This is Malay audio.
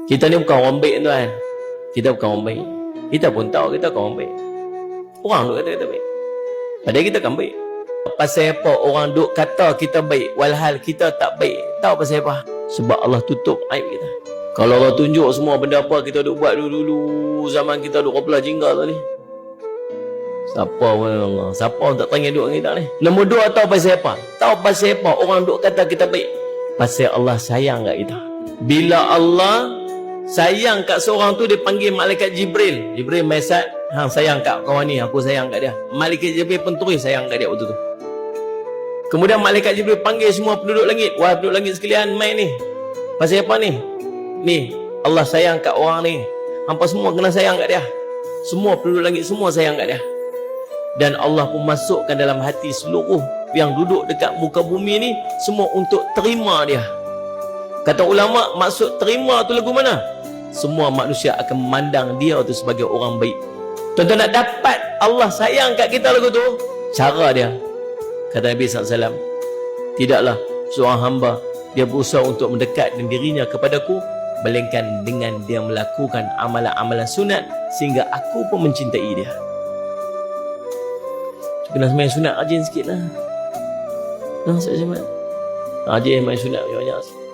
Kita ni bukan orang baik tuan. Kita bukan orang baik. Kita pun tahu kita bukan orang baik. Orang duk kata kita baik. Padahal kita kan baik. Pasal apa orang duk kata kita baik walhal kita tak baik? Tahu pasal apa? Sebab Allah tutup aib kita. Kalau Allah tunjuk semua benda apa kita duk buat dulu-dulu zaman kita duk kopla jingga tu ni. Siapa pun Allah, siapa pun tak tanya duk dengan kita ni. Nombor dua, tahu pasal apa? Tahu pasal apa orang duk kata kita baik? Pasal Allah sayang kat kita. Bila Allah sayang kat seorang tu, dia panggil malaikat Jibril. Jibril mesej, hang sayang kat kawan ni, aku sayang kat dia. Malaikat Jibril pun terus sayang kat dia waktu tu. Kemudian malaikat Jibril panggil semua penduduk langit. Wahai penduduk langit sekalian, mai ni. Pasal apa ni? Ni, Allah sayang kat orang ni. Hampa semua kena sayang kat dia. Semua penduduk langit semua sayang kat dia. Dan Allah pun masukkan dalam hati seluruh yang duduk dekat muka bumi ni semua untuk terima dia. Kata ulama, maksud terima tu lagu mana? Semua manusia akan memandang dia tu sebagai orang baik. Tuan-tuan nak dapat Allah sayang kat kita lagu tu, cara dia. Kata Nabi SAW, tidaklah seorang hamba dia berusaha untuk mendekatkan dirinya kepadaku, melainkan dengan dia melakukan amalan-amalan sunat sehingga aku pun mencintai dia. Kena main sunat rajin sikit lah. Saya rajin main sunat banyak-banyak.